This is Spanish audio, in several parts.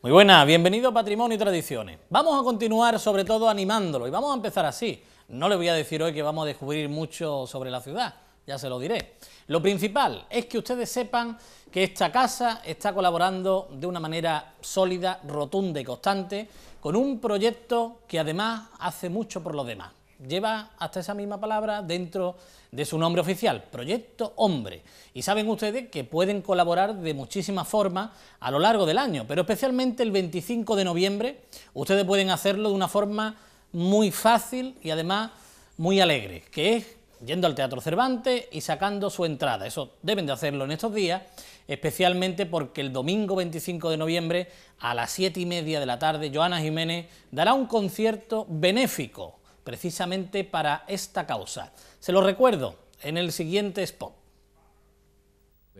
Muy buenas, bienvenido a Patrimonio y Tradiciones. Vamos a continuar sobre todo animándolo y vamos a empezar así. No le voy a decir hoy que vamos a descubrir mucho sobre la ciudad, ya se lo diré. Lo principal es que ustedes sepan que esta casa está colaborando de una manera sólida, rotunda y constante con un proyecto que además hace mucho por los demás. Lleva hasta esa misma palabra dentro de su nombre oficial, Proyecto Hombre. Y saben ustedes que pueden colaborar de muchísimas formas a lo largo del año, pero especialmente el 25 de noviembre ustedes pueden hacerlo de una forma muy fácil y además muy alegre, que es yendo al Teatro Cervantes y sacando su entrada. Eso deben de hacerlo en estos días, especialmente porque el domingo 25 de noviembre a las 7:30 de la tarde Joana Jiménez dará un concierto benéfico precisamente para esta causa. Se lo recuerdo en el siguiente spot.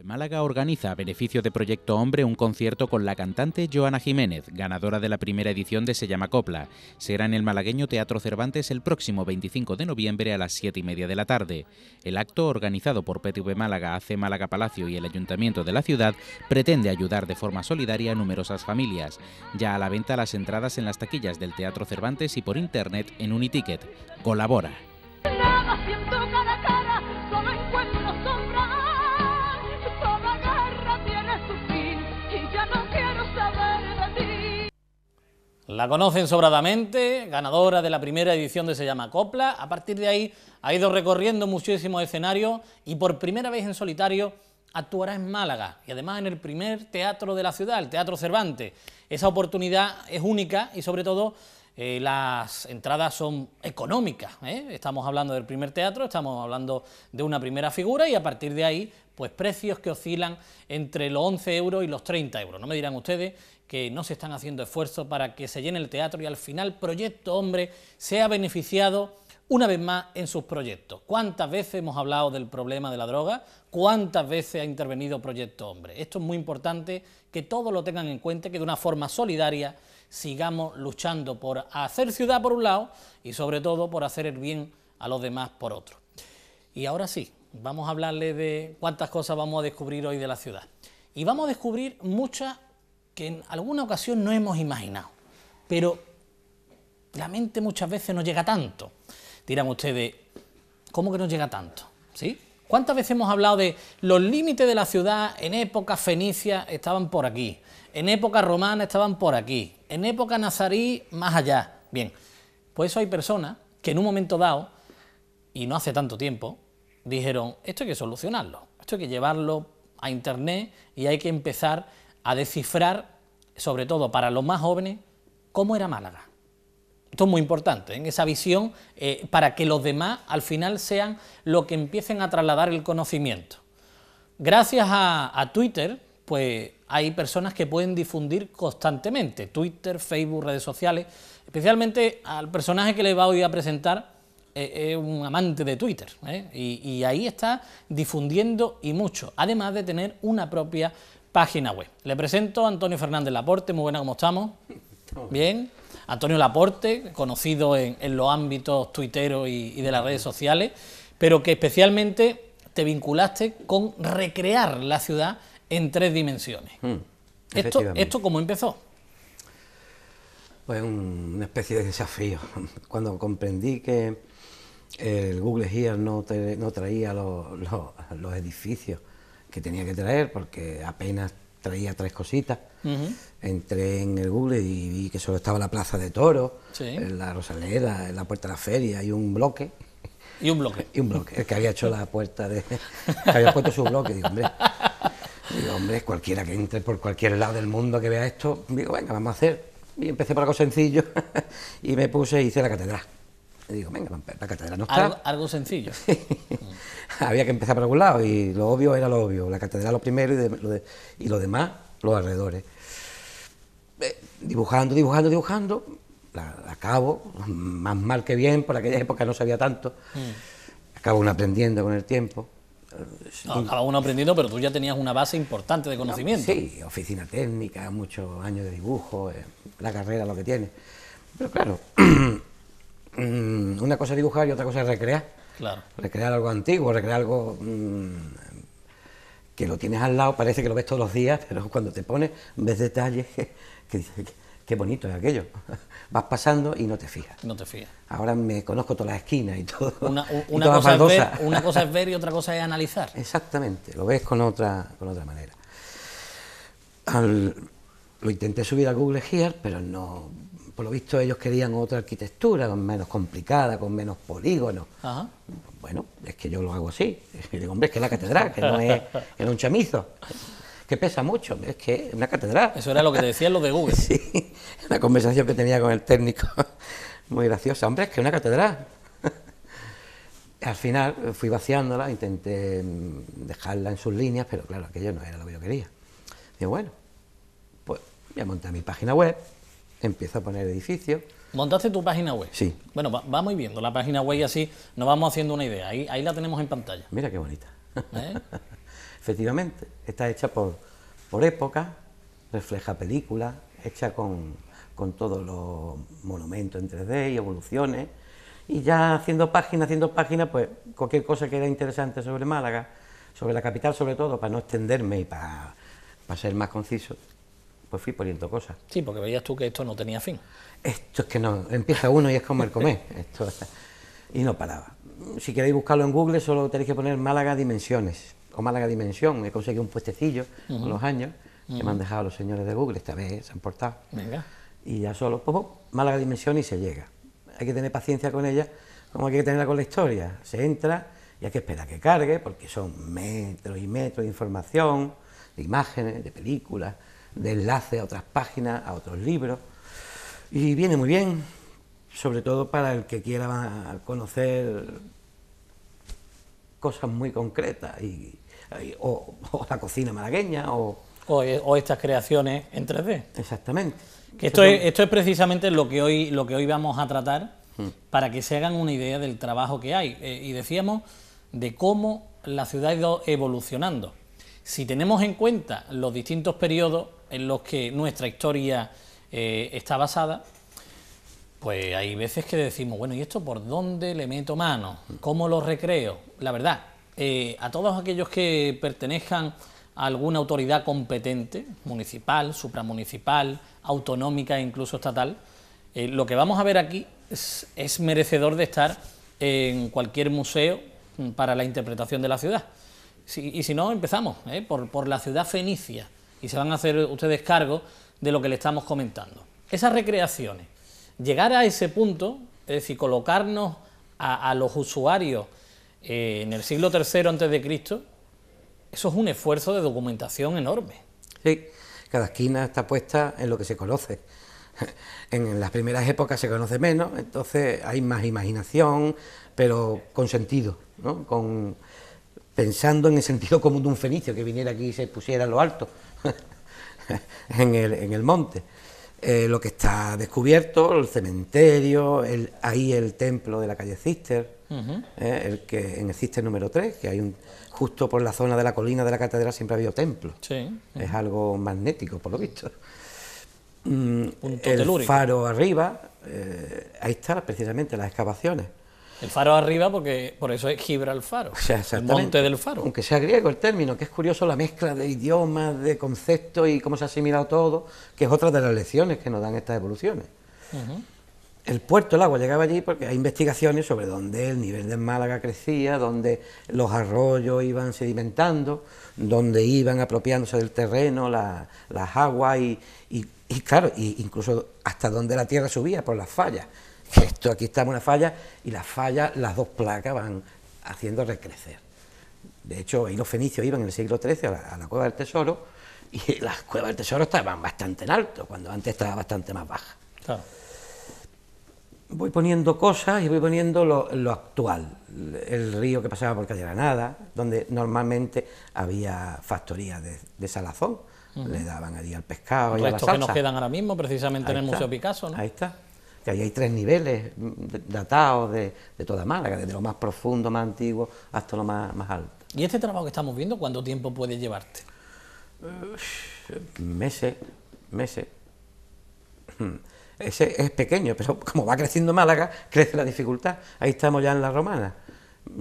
Málaga organiza a beneficio de Proyecto Hombre un concierto con la cantante Joana Jiménez, ganadora de la primera edición de Se llama Copla. Será en el malagueño Teatro Cervantes el próximo 25 de noviembre a las 7:30 de la tarde. El acto, organizado por PTV Málaga, AC Málaga Palacio y el Ayuntamiento de la ciudad, pretende ayudar de forma solidaria a numerosas familias. Ya a la venta las entradas en las taquillas del Teatro Cervantes y por internet en Uniticket. Colabora. La conocen sobradamente, ganadora de la primera edición de Se llama Copla. A partir de ahí ha ido recorriendo muchísimos escenarios y por primera vez en solitario actuará en Málaga y además en el primer teatro de la ciudad, el Teatro Cervantes. Esa oportunidad es única y sobre todo las entradas son económicas, ¿eh? Estamos hablando del primer teatro, estamos hablando de una primera figura y a partir de ahí pues precios que oscilan entre los 11 euros y los 30 euros. No me dirán ustedes que no se están haciendo esfuerzos para que se llene el teatro y al final Proyecto Hombre sea beneficiado una vez más en sus proyectos. ¿Cuántas veces hemos hablado del problema de la droga? ¿Cuántas veces ha intervenido Proyecto Hombre? Esto es muy importante que todos lo tengan en cuenta, que de una forma solidaria sigamos luchando por hacer ciudad por un lado y sobre todo por hacer el bien a los demás por otro. Y ahora sí, vamos a hablarles de cuántas cosas vamos a descubrir hoy de la ciudad. Y vamos a descubrir muchas que en alguna ocasión no hemos imaginado, pero la mente muchas veces no llega tanto. Dirán ustedes, ¿cómo que no llega tanto? ¿Sí? ¿Cuántas veces hemos hablado de los límites de la ciudad en época fenicia estaban por aquí, en época romana estaban por aquí, en época nazarí más allá? Bien, pues eso hay personas que en un momento dado, y no hace tanto tiempo, dijeron, esto hay que solucionarlo, esto hay que llevarlo a internet y hay que empezar a descifrar, sobre todo para los más jóvenes, cómo era Málaga. Esto es muy importante, en esa visión, para que los demás al final sean los que empiecen a trasladar el conocimiento. Gracias a Twitter, pues hay personas que pueden difundir constantemente, Twitter, Facebook, redes sociales, especialmente al personaje que les voy a presentar, es un amante de Twitter, y ahí está difundiendo y mucho, además de tener una propia página web. Le presento a Antonio Fernández Laporte. Muy buena, ¿cómo estamos? Bien. Antonio Laporte, conocido en los ámbitos tuiteros y de las redes sociales, pero que especialmente te con recrear la ciudad en 3 dimensiones. ¿Esto cómo empezó? Pues una especie de desafío. Cuando comprendí que el Google Earth no traía los edificios que tenía que traer, porque apenas traía 3 cositas. Entré en el Google y vi que solo estaba la Plaza de Toros, sí, la Rosaleda, en la Puerta de la Feria, y un bloque. ¿Y un bloque? Y un bloque, el que había hecho la puerta de... que había puesto su bloque. Digo, hombre, cualquiera que entre por cualquier lado del mundo que vea esto, digo, venga, vamos a hacer. Y empecé por algo sencillo y me puse y hice la catedral. Y digo, venga, la catedral no está. Algo sencillo. Había que empezar por algún lado y lo obvio era lo obvio. La catedral lo primero y lo demás, los alrededores. Dibujando, la acabo, más mal que bien, por aquella época no sabía tanto. Acabo uno aprendiendo con el tiempo. No, acaba uno aprendiendo, pero tú ya tenías una base importante de conocimiento. Sí, oficina técnica, muchos años de dibujo, la carrera lo que tiene. Pero claro, una cosa es dibujar y otra cosa es recrear. Claro. Recrear algo antiguo, recrear algo que lo tienes al lado, parece que lo ves todos los días, pero cuando te pones, ves detalles que dices, qué bonito es aquello. Vas pasando y no te fijas. No te fijas. Ahora me conozco todas las esquinas y todo. Una todas las una cosa es ver y otra cosa es analizar. Exactamente, lo ves con otra manera. Lo intenté subir a Google Earth, pero no, por lo visto ellos querían otra arquitectura, menos complicada, con menos polígonos. Ajá. Bueno, es que yo lo hago así. Y digo, hombre, es que es la catedral, que no es un chamizo, que pesa mucho, es que es una catedral. Eso era lo que te decían los de Google. Sí, una conversación que tenía con el técnico, muy graciosa. Hombre, es que es una catedral. Al final fui vaciándola, intenté dejarla en sus líneas, pero claro, aquello no era lo que yo quería. Digo, bueno, pues voy a montar mi página web, empiezo a poner edificios. ¿Montaste tu página web? Sí. Bueno, vamos a ir viendo la página web y así nos vamos haciendo una idea. Ahí la tenemos en pantalla. Mira qué bonita. ¿Eh? Efectivamente, está hecha por época, refleja películas, hecha con todos los monumentos en 3D y evoluciones. Y ya haciendo página, pues cualquier cosa que era interesante sobre Málaga, sobre la capital sobre todo, para no extenderme y para ser más conciso, pues fui poniendo cosas. Sí, porque veías tú que esto no tenía fin. Esto es que no, empieza uno y es como el comer, y no paraba. Si queréis buscarlo en Google, solo tenéis que poner Málaga Dimensiones, o Málaga Dimensión. He conseguido un puestecillo con los años, que me han dejado los señores de Google, esta vez se han portado. Venga. Y ya solo, Málaga Dimensión y se llega. Hay que tener paciencia con ella, como hay que tenerla con la historia. Se entra y hay que esperar que cargue, porque son metros y metros de información, de imágenes, de películas, de enlaces a otras páginas, a otros libros. Y viene muy bien, sobre todo para el que quiera conocer cosas muy concretas, o la cocina malagueña, O estas creaciones en 3D. Exactamente. Que esto es precisamente lo que hoy vamos a tratar, para que se hagan una idea del trabajo que hay. Y decíamos de cómo la ciudad ha ido evolucionando. Si tenemos en cuenta los distintos periodos en los que nuestra historia está basada, pues hay veces que decimos, bueno, ¿y esto por dónde le meto mano? ¿Cómo lo recreo? La verdad, a todos aquellos que pertenezcan a alguna autoridad competente, municipal, supramunicipal, autonómica e incluso estatal, lo que vamos a ver aquí es merecedor de estar en cualquier museo para la interpretación de la ciudad. Y si no, empezamos por la ciudad fenicia, y se van a hacer ustedes cargo de lo que le estamos comentando. Esas recreaciones, llegar a ese punto, es decir, colocarnos a los usuarios en el siglo III a.C., eso es un esfuerzo de documentación enorme. Sí, cada esquina está puesta en lo que se conoce. En las primeras épocas se conoce menos, entonces hay más imaginación, pero con sentido, ¿no? Pensando en el sentido común de un fenicio que viniera aquí y se pusiera en lo alto, en el monte. Lo que está descubierto, el cementerio, ahí el templo de la calle Cister, el que en el Cister número 3, que hay justo por la zona de la colina de la catedral siempre ha habido templo. Sí. Es algo magnético, por lo visto. Punto El telúrico. faro arriba, ahí están precisamente las excavaciones. El faro arriba, porque por eso es Gibralfaro, O sea, el monte del faro. Aunque sea griego el término, que es curioso la mezcla de idiomas, de conceptos y cómo se ha asimilado todo, que es otra de las lecciones que nos dan estas evoluciones. El puerto, el agua, llegaba allí porque hay investigaciones sobre dónde el nivel del Málaga crecía, dónde los arroyos iban sedimentando, dónde iban apropiándose del terreno las aguas y claro, incluso hasta dónde la tierra subía por las fallas. Esto, aquí está una falla y las fallas, las dos placas van haciendo recrecer. De hecho, ahí los fenicios iban en el siglo XIII a la Cueva del Tesoro, y las Cuevas del Tesoro estaban bastante en alto, cuando antes estaba bastante más baja. Claro. Voy poniendo cosas y voy poniendo lo actual. El río que pasaba por Calle Granada, donde normalmente había factorías de salazón, le daban allí al pescado y a la Restos salsa. que nos quedan ahora mismo, precisamente Ahí en el está, Museo Picasso, ¿no? Ahí está. Que ahí hay 3 niveles datados de toda Málaga, desde lo más profundo, más antiguo, hasta lo más alto. ¿Y este trabajo que estamos viendo, cuánto tiempo puede llevarte? Meses. Ese es pequeño, pero como va creciendo Málaga, crece la dificultad. Ahí estamos ya en la Romana.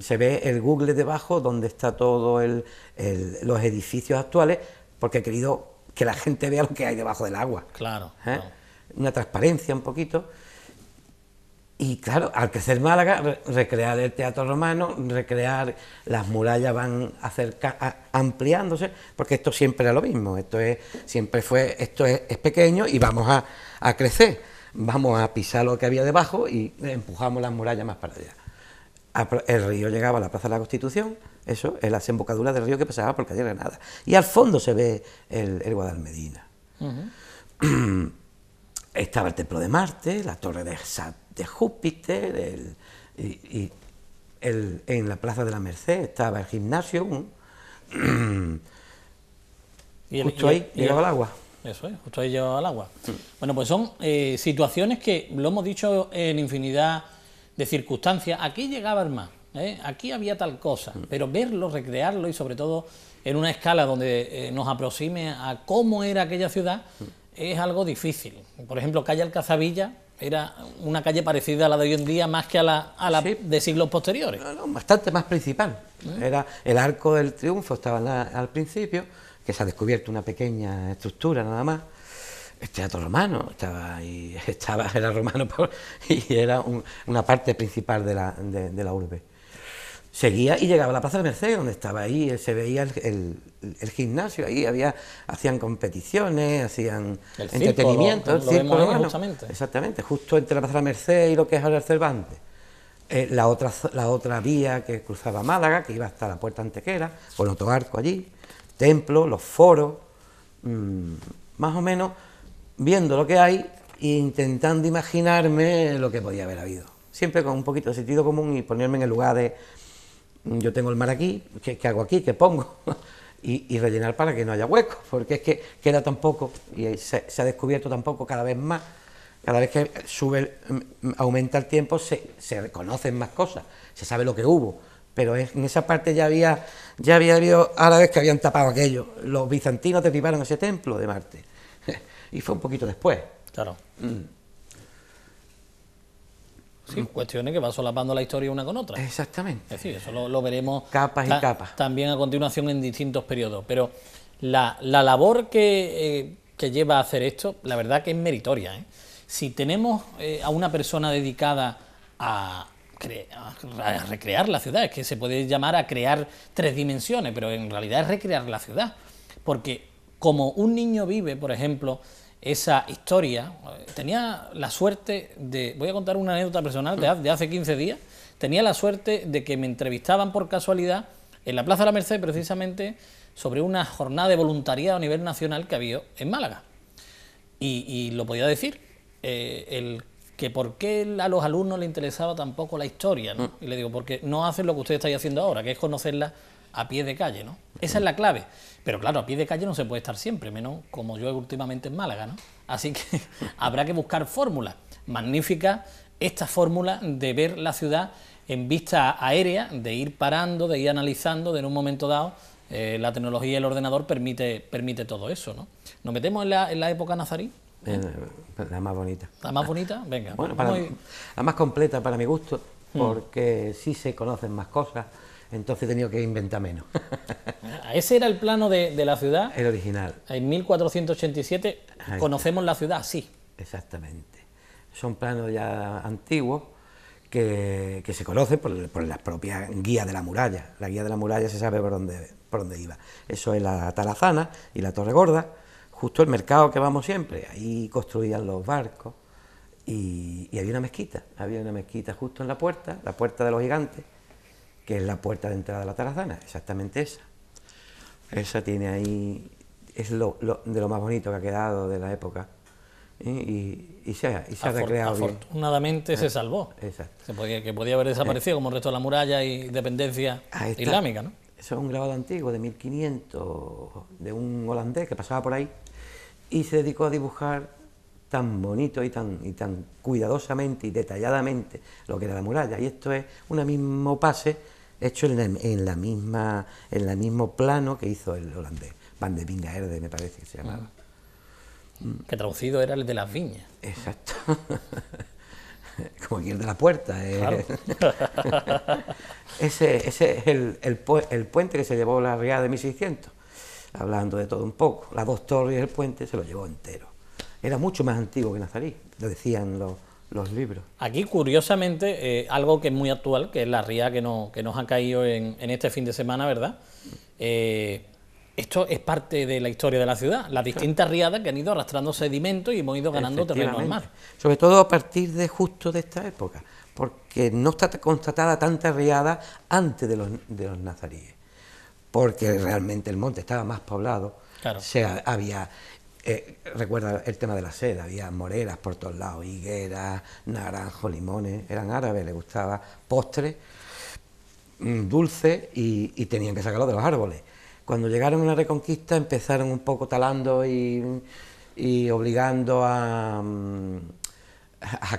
se ve el Google debajo donde está todo los edificios actuales, porque he querido que la gente vea lo que hay debajo del agua. Claro, Claro. Una transparencia un poquito. Y claro, al crecer Málaga, recrear el teatro romano, recrear las murallas van ampliándose, porque esto siempre era lo mismo, esto es pequeño y vamos a crecer, vamos a pisar lo que había debajo y empujamos las murallas más para allá. El río llegaba a la Plaza de la Constitución, eso es la desembocadura del río que pasaba por calle Granada, y al fondo se ve el Guadalmedina. Estaba el templo de Marte, la torre de Júpiter, en la Plaza de la Merced estaba el gimnasio, justo ahí llegaba el agua. Eso es, justo ahí llegaba el agua. Bueno, pues son situaciones que lo hemos dicho en infinidad de circunstancias. Aquí llegaba el mar, aquí había tal cosa, pero verlo, recrearlo y sobre todo en una escala donde nos aproxime a cómo era aquella ciudad, es algo difícil. Por ejemplo, calle Alcazabilla era una calle parecida a la de hoy en día, más que a la sí, de siglos posteriores. No, bastante más principal. Era el Arco del Triunfo, estaba al principio, que se ha descubierto una pequeña estructura nada más. El teatro romano era romano y era una parte principal de la urbe. Seguía y llegaba a la Plaza de Merced, donde estaba ahí, se veía el gimnasio, ahí hacían competiciones, hacían entretenimiento, el circo romano. Exactamente, justo entre la Plaza de la Merced y lo que es ahora el Cervantes. La otra vía que cruzaba Málaga, que iba hasta la Puerta Antequera, con otro arco allí, templos, los foros, más o menos viendo lo que hay e intentando imaginarme lo que podía haber habido. Siempre con un poquito de sentido común y ponerme en el lugar de... Yo tengo el mar aquí, ¿qué hago aquí? ¿Qué pongo? y rellenar para que no haya huecos, porque es que queda tan poco y se ha descubierto tan poco cada vez más. Cada vez que aumenta el tiempo se reconocen más cosas, se sabe lo que hubo, pero en esa parte ya había habido árabes que habían tapado aquello. Los bizantinos derribaron ese templo de Marte y fue un poquito después. Claro. Sí, cuestiones que va solapando la historia una con otra. Exactamente. Es decir, eso lo veremos capas y capas. También a continuación en distintos periodos. Pero la labor que lleva a hacer esto, la verdad que es meritoria. Si tenemos a una persona dedicada a recrear la ciudad, es que se puede llamar a crear 3 dimensiones, pero en realidad es recrear la ciudad. Porque como un niño vive, por ejemplo, esa historia, tenía la suerte de... Voy a contar una anécdota personal de hace 15 días. Tenía la suerte de que me entrevistaban por casualidad en la Plaza de la Merced, precisamente, sobre una jornada de voluntariado a nivel nacional que había en Málaga. Y lo podía decir, que por qué a los alumnos les interesaba tampoco la historia, ¿no? Y le digo, porque no hacen lo que ustedes estáis haciendo ahora, que es conocerla a pie de calle, ¿no? Esa es la clave. Pero claro, a pie de calle no se puede estar siempre, menos como yo últimamente en Málaga, ¿no? Así que habrá que buscar fórmulas. Magnífica esta fórmula de ver la ciudad en vista aérea, de ir parando, de ir analizando, de en un momento dado la tecnología y el ordenador permite todo eso, ¿no? ¿Nos metemos en la época nazarí? La más bonita. ¿La más bonita? Venga. Bueno, la más completa para mi gusto, porque sí se conocen más cosas. Entonces he tenido que inventar menos. Ese era el plano de la ciudad. El original. En 1487 conocemos la ciudad así. Exactamente. Son planos ya antiguos que se conocen por la propia guía de la muralla. La guía de la muralla se sabe por dónde iba. Eso es la Talazana y la Torre Gorda, justo el mercado que vamos siempre. Ahí construían los barcos y había una mezquita. Había una mezquita justo en la puerta de los Gigantes, que es la puerta de entrada de la Tarazana, exactamente esa. Esa tiene ahí, es de lo más bonito que ha quedado de la época. Y se ha recreado bien. Afortunadamente se salvó. Exacto. Que podía haber desaparecido como el resto de la muralla y dependencia islámica, ¿no? Eso es un grabado antiguo de 1500, de un holandés que pasaba por ahí y se dedicó a dibujar tan bonito y tan cuidadosamente y detalladamente lo que era la muralla. Y esto es un mismo pase hecho en el mismo plano que hizo el holandés. Van de Vingaerde, me parece que se llamaba. Que traducido era el de las viñas. Exacto. como aquí el de la puerta. Claro. Ese es el puente que se llevó la riada de 1600, hablando de todo un poco. Las dos torres y el puente se lo llevó entero. Era mucho más antiguo que Nazarí, lo decían los libros. Aquí, curiosamente, algo que es muy actual, que es la ría que nos ha caído en este fin de semana, ¿verdad? Esto es parte de la historia de la ciudad, las distintas riadas que han ido arrastrando sedimentos y hemos ido ganando terreno al mar. Sobre todo a partir de justo de esta época, porque no está constatada tanta riada antes de los nazaríes, porque realmente el monte estaba más poblado. Claro. Había, recuerda el tema de la seda, había moreras por todos lados, higueras, naranjos, limones, eran árabes, les gustaba postres, dulce y tenían que sacarlo de los árboles. Cuando llegaron a la Reconquista empezaron un poco talando y obligando a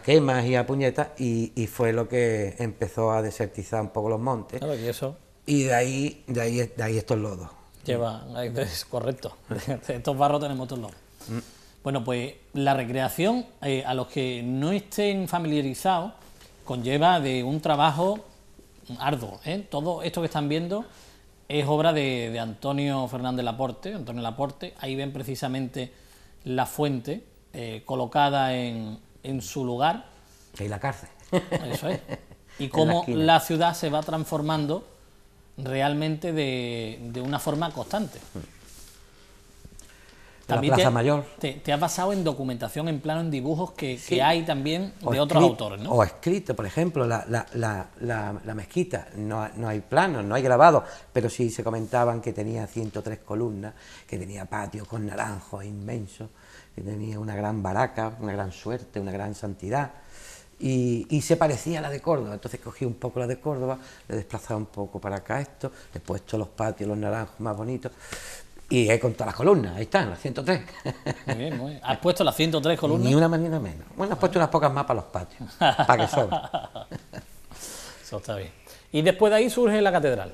quemas y a puñetas y fue lo que empezó a desertizar un poco los montes. Claro, y eso Y de ahí estos lodos. es correcto, estos barros tenemos estos lodos. Bueno, pues la recreación, a los que no estén familiarizados, conlleva de un trabajo arduo, ¿eh? Todo esto que están viendo es obra de Antonio Fernández Laporte, ahí ven precisamente la fuente colocada en su lugar. Y la cárcel. Eso es. Y cómo la ciudad se va transformando realmente de una forma constante. También la Plaza Mayor. Te has basado en documentación, en plano, en dibujos que hay también de otros autores, ¿no? O escrito, por ejemplo, la mezquita, no hay planos, no hay grabados, pero sí se comentaban que tenía 103 columnas, que tenía patios con naranjos inmensos, que tenía una gran baraca, una gran suerte, una gran santidad, y se parecía a la de Córdoba. Entonces cogí un poco la de Córdoba, le desplazaba un poco para acá esto, le he puesto los patios, los naranjos más bonitos. Y he contado las columnas, ahí están, las 103. Muy bien, muy bien. ¿Has puesto las 103 columnas? Ni una más ni una menos. Bueno, has puesto unas pocas más para los patios, para que sobre. Eso está bien. Y después de ahí surge la catedral.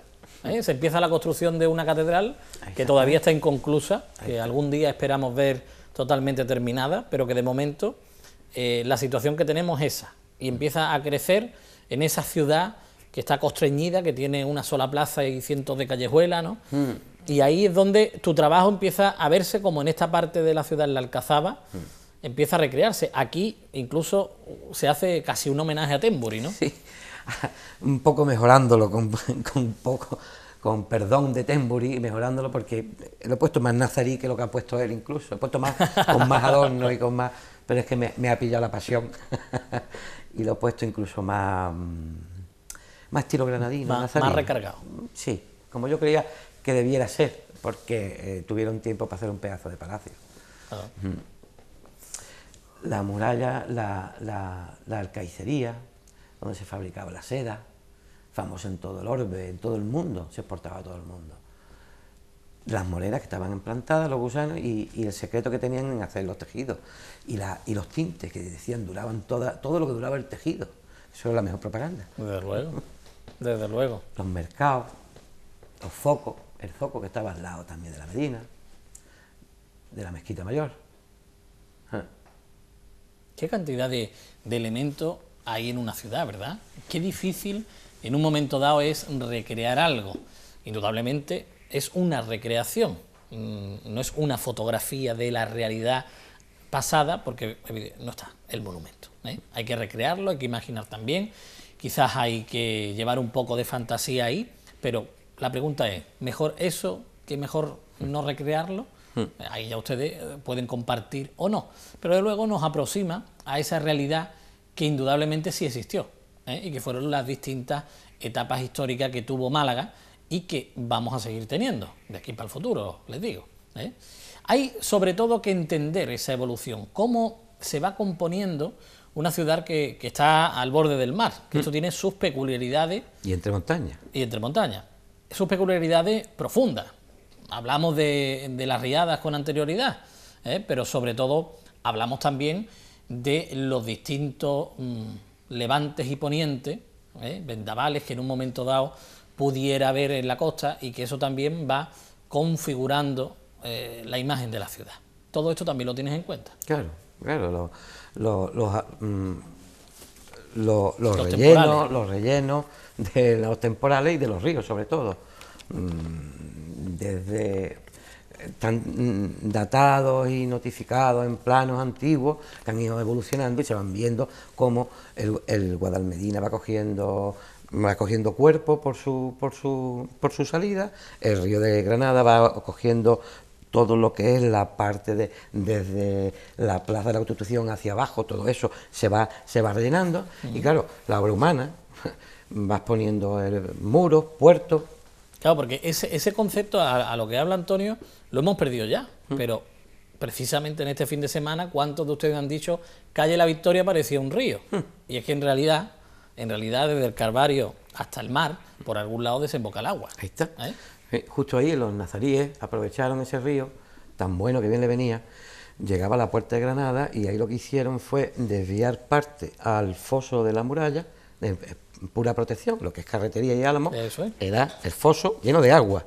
Se empieza la construcción de una catedral que todavía está inconclusa, que algún día esperamos ver totalmente terminada, pero que de momento la situación que tenemos es esa. Y empieza a crecer en esa ciudad que está constreñida, que tiene una sola plaza y cientos de callejuelas, ¿no? Y ahí es donde tu trabajo empieza a verse como en esta parte de la ciudad, en la Alcazaba, empieza a recrearse. Aquí incluso se hace casi un homenaje a Témburi, ¿no? Sí, un poco mejorándolo, con perdón de Témburi, mejorándolo porque lo he puesto más nazarí que lo que ha puesto él incluso. He puesto más, con más adorno y con más... Pero es que me ha pillado la pasión y lo he puesto incluso más estilo granadino. Más recargado. Sí, como yo creía que debiera ser, porque tuvieron tiempo para hacer un pedazo de palacio. La muralla, la alcaicería, donde se fabricaba la seda, famosa en todo el orbe, en todo el mundo, se exportaba a todo el mundo. Las moreras que estaban implantadas, los gusanos, y el secreto que tenían en hacer los tejidos, y los tintes que decían duraban todo lo que duraba el tejido. Eso era la mejor propaganda. Desde luego, desde luego. Los mercados, los focos, el foco que estaba al lado también de la Medina, de la Mezquita Mayor. Qué cantidad de elementos hay en una ciudad, ¿verdad? Qué difícil en un momento dado es recrear algo. Indudablemente es una recreación, no es una fotografía de la realidad pasada, porque no está el monumento, ¿eh? Hay que recrearlo, hay que imaginar también, quizás hay que llevar un poco de fantasía ahí, pero la pregunta es, ¿mejor eso que mejor no recrearlo? Ahí ya ustedes pueden compartir o no, pero de luego nos aproxima a esa realidad que indudablemente sí existió, ¿eh? Y que fueron las distintas etapas históricas que tuvo Málaga y que vamos a seguir teniendo de aquí para el futuro, les digo, ¿eh? Hay sobre todo que entender esa evolución, cómo se va componiendo una ciudad que está al borde del mar, que esto tiene sus peculiaridades. Y entre montañas. Y entre montañas. Sus peculiaridades profundas. Hablamos de las riadas con anterioridad, pero sobre todo hablamos también de los distintos levantes y ponientes, vendavales que en un momento dado pudiera haber en la costa y que eso también va configurando la imagen de la ciudad. Todo esto también lo tienes en cuenta. Claro, los rellenos de los temporales y de los ríos, sobre todo. Desde tan datados y notificados en planos antiguos que han ido evolucionando y se van viendo cómo el Guadalmedina va cogiendo cuerpo por su salida, el río de Granada va cogiendo todo lo que es la parte desde la Plaza de la Constitución hacia abajo, todo eso se va rellenando. Y claro, la obra humana vas poniendo muros, puertos. Claro, porque ese concepto a lo que habla Antonio lo hemos perdido ya, pero precisamente en este fin de semana, ¿cuántos de ustedes han dicho calle La Victoria parecía un río? Y es que en realidad desde el Calvario hasta el mar, por algún lado desemboca el agua. Ahí está. Justo ahí los nazaríes aprovecharon ese río, tan bueno que bien le venía, llegaba a la Puerta de Granada y ahí lo que hicieron fue desviar parte al foso de la muralla, de pura protección, lo que es carretería y álamos, era el foso lleno de agua.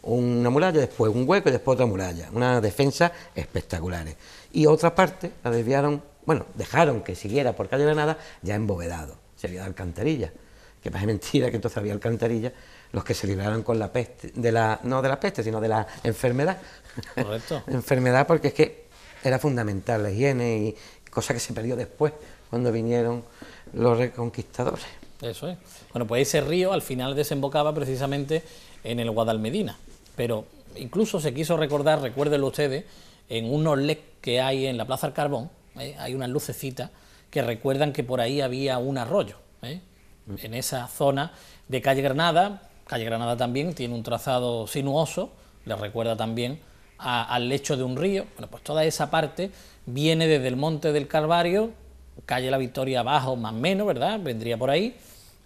Una muralla, después un hueco y después otra muralla, una defensa espectaculares. Y otra parte la desviaron, bueno, dejaron que siguiera por calle Granada ya embovedado, se había dado alcantarilla, que parece mentira que entonces había alcantarilla, los que se libraron con la peste, no de la peste, sino de la enfermedad. Correcto. Enfermedad porque es que era fundamental la higiene y cosa que se perdió después, cuando vinieron los reconquistadores. Eso es. Bueno, pues ese río al final desembocaba precisamente en el Guadalmedina, pero incluso se quiso recordar, recuérdenlo ustedes, en unos LED que hay en la Plaza del Carbón, hay unas lucecitas que recuerdan que por ahí había un arroyo, en esa zona de calle Granada. Calle Granada también tiene un trazado sinuoso, le recuerda también al lecho de un río. Bueno, pues toda esa parte viene desde el Monte del Calvario, calle La Victoria abajo, más o menos, ¿verdad? Vendría por ahí,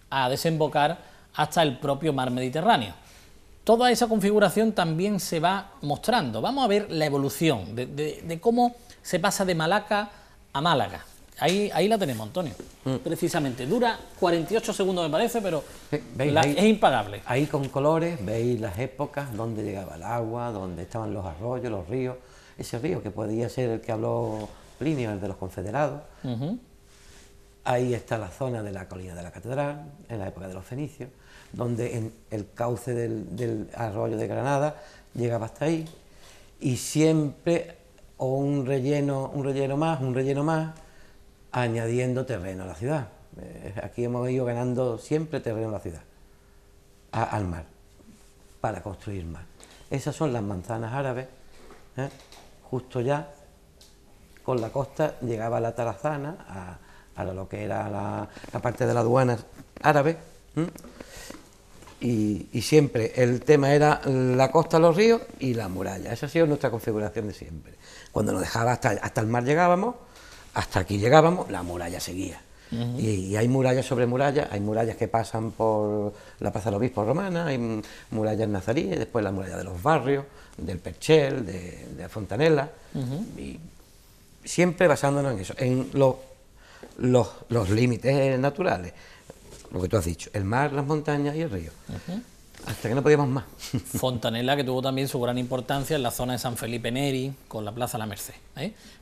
a desembocar hasta el propio mar Mediterráneo. Toda esa configuración también se va mostrando. Vamos a ver la evolución de cómo se pasa de Malaca a Málaga. Ahí la tenemos, Antonio. Precisamente. Dura 48 segundos, me parece, pero es impagable. Ahí con colores veis las épocas, donde llegaba el agua, donde estaban los arroyos, los ríos. Ese río que podía ser el que habló Plinio, el de los confederados. Ahí está la zona de la colina de la Catedral, en la época de los fenicios, donde en el cauce del arroyo de Granada llegaba hasta ahí. Y siempre o un relleno más, añadiendo terreno a la ciudad. Aquí hemos ido ganando siempre terreno a la ciudad, al mar, para construir más. Esas son las manzanas árabes, justo ya con la costa llegaba la Tarazana, a lo que era la parte de la aduana árabe, y siempre el tema era la costa, los ríos y la muralla. Esa ha sido nuestra configuración de siempre. Cuando nos dejaba hasta el mar llegábamos, hasta aquí llegábamos, la muralla seguía. Y hay murallas sobre murallas, hay murallas que pasan por la Plaza del Obispo romana, hay murallas nazaríes, después la muralla de los barrios, del Perchel, de la Fontanella, y siempre basándonos en eso, en los límites naturales, lo que tú has dicho, el mar, las montañas y el río. Hasta que no podíamos más. Fontanella, que tuvo también su gran importancia en la zona de San Felipe Neri, con la Plaza La Merced.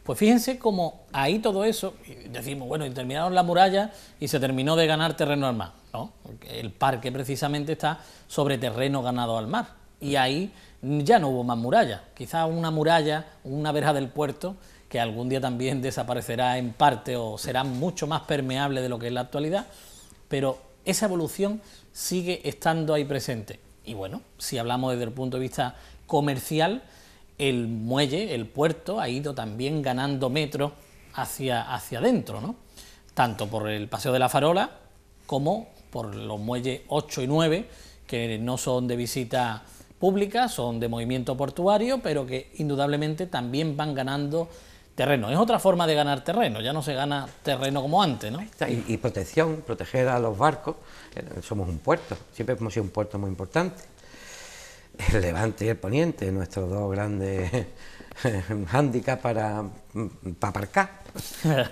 Pues fíjense cómo ahí todo eso, y decimos, bueno, y terminaron la muralla y se terminó de ganar terreno al mar. No, porque el parque precisamente está sobre terreno ganado al mar. Y ahí ya no hubo más muralla. Quizás una muralla, una verja del puerto, que algún día también desaparecerá en parte o será mucho más permeable de lo que es la actualidad, pero esa evolución sigue estando ahí presente. Y bueno, si hablamos desde el punto de vista comercial, el muelle, el puerto, ha ido también ganando metros hacia adentro, ¿no? Tanto por el Paseo de la Farola como por los muelles 8 y 9, que no son de visita pública, son de movimiento portuario, pero que indudablemente también van ganando terreno. Es otra forma de ganar terreno, ya no se gana terreno como antes, ¿no? Y protección, proteger a los barcos. Somos un puerto, siempre hemos sido un puerto muy importante. El Levante y el Poniente, nuestros dos grandes hándicaps para aparcar.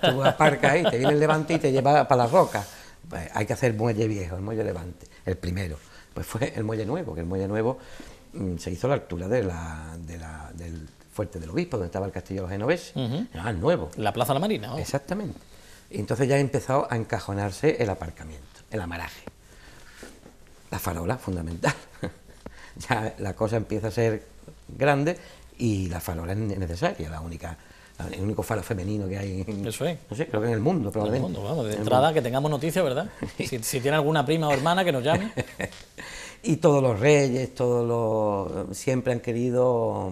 Tú aparcas ahí, te viene el Levante y te lleva para las rocas. Pues hay que hacer muelle viejo, el muelle Levante, el primero. Pues fue el muelle nuevo, que el muelle nuevo se hizo a la altura del Fuerte del Obispo, donde estaba el castillo de los genoveses. Era el nuevo. La Plaza de la Marina, ¿no? Exactamente. Y entonces ya empezó a encajonarse el aparcamiento, el amaraje. La farola, fundamental. Ya la cosa empieza a ser grande y la farola es necesaria, el único faro femenino que hay, Eso es. no sé, creo que en el mundo, probablemente. En el mundo, vamos, de entrada que tengamos noticias, ¿verdad? Si tiene alguna prima o hermana que nos llame. Y todos los reyes, siempre han querido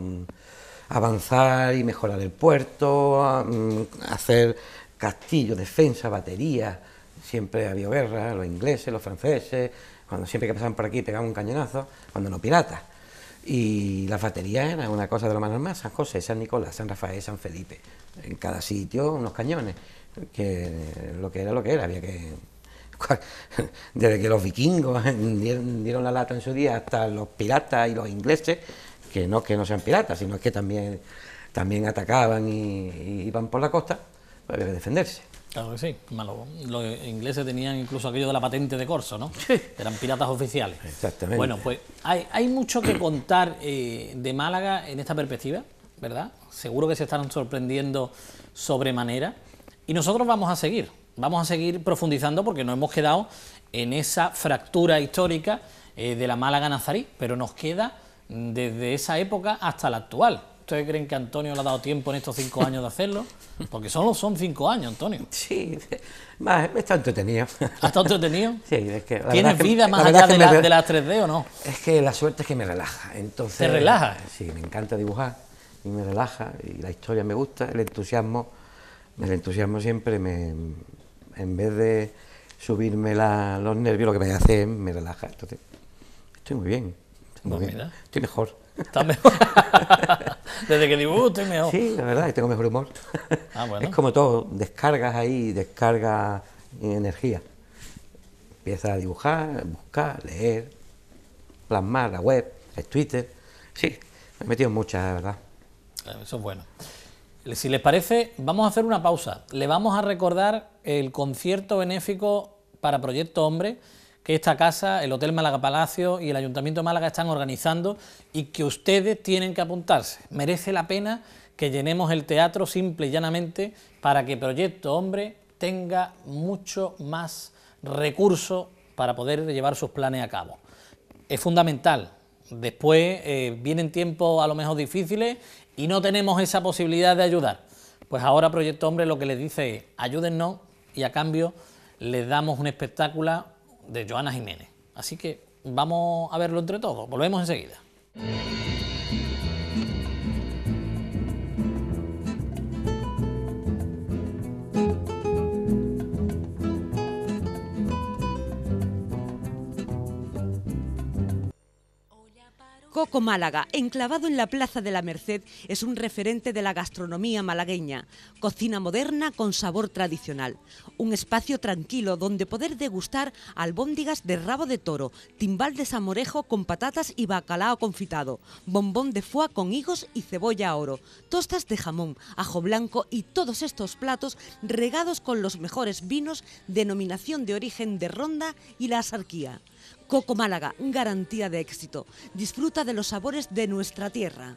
avanzar y mejorar el puerto, hacer castillos, defensa, baterías. Siempre ha habido guerra, los ingleses, los franceses, siempre que pasaban por aquí pegaban un cañonazo, cuando no piratas. Y las baterías eran una cosa de lo más normal, San José, San Nicolás, San Rafael, San Felipe. En cada sitio unos cañones, que lo que era, había que... Desde que los vikingos dieron la lata en su día hasta los piratas y los ingleses, que no sean piratas, sino que también atacaban y iban por la costa, pues había que defenderse. Claro que sí, los ingleses tenían incluso aquello de la patente de corso, ¿no? Sí. Eran piratas oficiales. Exactamente. Bueno, pues hay mucho que contar de Málaga en esta perspectiva, ¿verdad? Seguro que se están sorprendiendo sobremanera. Y nosotros vamos a seguir profundizando porque nos hemos quedado en esa fractura histórica de la Málaga nazarí, pero nos queda desde esa época hasta la actual. ¿Ustedes creen que Antonio le ha dado tiempo en estos 5 años de hacerlo? Porque solo son 5 años, Antonio. Sí, está entretenido. ¿Ha estado entretenido? Sí, es que... ¿Tienes vida más allá de las 3D o no? Es que la suerte es que me relaja, entonces... ¿Te relaja? Sí, me encanta dibujar y me relaja, y la historia me gusta, el entusiasmo siempre en vez de subirme los nervios, lo que me hace me relaja, entonces estoy muy bien, estoy mejor. ¿Estás mejor? Desde que dibujo estoy mejor. Sí, la verdad, tengo mejor humor. Bueno. Es como todo, descargas energía. Empiezas a dibujar, buscar, leer, plasmar, la web, el Twitter. Sí, me he metido en muchas, la verdad. Eso es bueno. Si les parece, vamos a hacer una pausa. Le vamos a recordar el concierto benéfico para Proyecto Hombre que esta casa, el Hotel Málaga Palacio y el Ayuntamiento de Málaga están organizando y que ustedes tienen que apuntarse. Merece la pena que llenemos el teatro simple y llanamente para que Proyecto Hombre tenga mucho más recursos para poder llevar sus planes a cabo. Es fundamental. Después vienen tiempos a lo mejor difíciles y no tenemos esa posibilidad de ayudar. Pues ahora Proyecto Hombre lo que les dice es ayúdennos y a cambio les damos un espectáculo de Joana Jiménez. Así que vamos a verlo entre todos. Volvemos enseguida. Coco Málaga, enclavado en la Plaza de la Merced, es un referente de la gastronomía malagueña. Cocina moderna con sabor tradicional. Un espacio tranquilo donde poder degustar albóndigas de rabo de toro, timbal de salmorejo con patatas y bacalao confitado, bombón de foie con higos y cebolla a oro, tostas de jamón, ajo blanco y todos estos platos regados con los mejores vinos, denominación de origen de Ronda y la Axarquía. Coco Málaga, garantía de éxito. Disfruta de los sabores de nuestra tierra.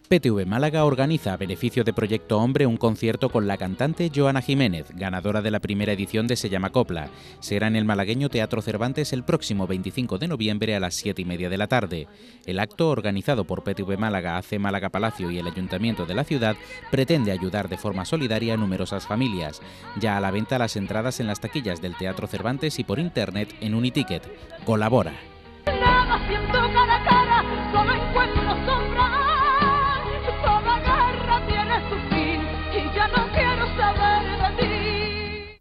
PTV Málaga organiza a beneficio de Proyecto Hombre un concierto con la cantante Joana Jiménez, ganadora de la primera edición de Se llama Copla. Será en el malagueño Teatro Cervantes el próximo 25 de noviembre a las 7:30 de la tarde. El acto, organizado por PTV Málaga, AC Málaga Palacio y el Ayuntamiento de la ciudad, pretende ayudar de forma solidaria a numerosas familias. Ya a la venta las entradas en las taquillas del Teatro Cervantes y por internet en Uniticket. Colabora. Nada siento cara a cara, solo encuentro sombra. Toda guerra tiene su fin y ya no quiero saber de ti.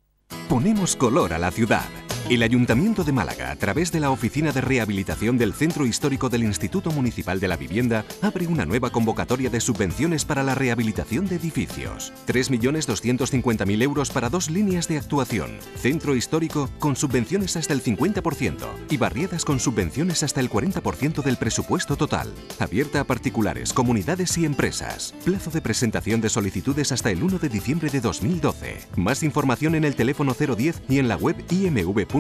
Ponemos color a la ciudad. El Ayuntamiento de Málaga, a través de la Oficina de Rehabilitación del Centro Histórico del Instituto Municipal de la Vivienda, abre una nueva convocatoria de subvenciones para la rehabilitación de edificios. 3.250.000 euros para 2 líneas de actuación. Centro Histórico con subvenciones hasta el 50% y Barriadas con subvenciones hasta el 40% del presupuesto total. Abierta a particulares, comunidades y empresas. Plazo de presentación de solicitudes hasta el 1 de diciembre de 2012. Más información en el teléfono 010 y en la web imv.málaga.eu.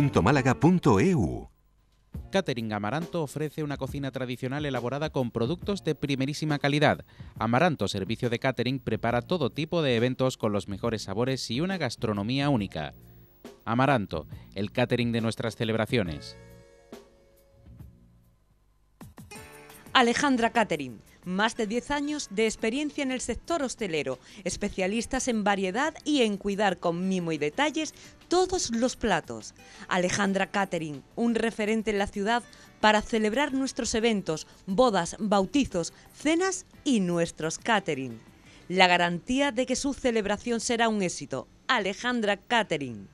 Catering Amaranto ofrece una cocina tradicional elaborada con productos de primerísima calidad. Amaranto Servicio de Catering prepara todo tipo de eventos con los mejores sabores y una gastronomía única. Amaranto, el catering de nuestras celebraciones. Alejandra Catering. Más de 10 años de experiencia en el sector hostelero, especialistas en variedad y en cuidar con mimo y detalles todos los platos. Alejandra Catering, un referente en la ciudad para celebrar nuestros eventos, bodas, bautizos, cenas y nuestros catering. La garantía de que su celebración será un éxito. Alejandra Catering.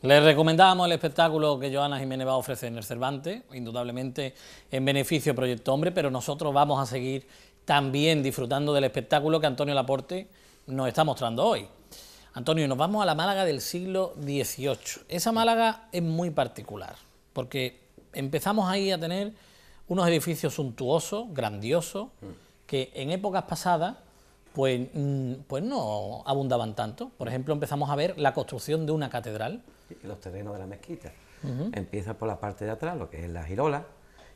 Les recomendábamos el espectáculo que Joana Jiménez va a ofrecer en el Cervantes, indudablemente en beneficio de Proyecto Hombre, pero nosotros vamos a seguir también disfrutando del espectáculo que Antonio Laporte nos está mostrando hoy. Antonio, nos vamos a la Málaga del siglo XVIII. Esa Málaga es muy particular, porque empezamos ahí a tener unos edificios suntuosos, grandiosos, que en épocas pasadas pues no abundaban tanto. Por ejemplo, empezamos a ver la construcción de una catedral. Y los terrenos de la mezquita. Empieza por la parte de atrás, lo que es la girola,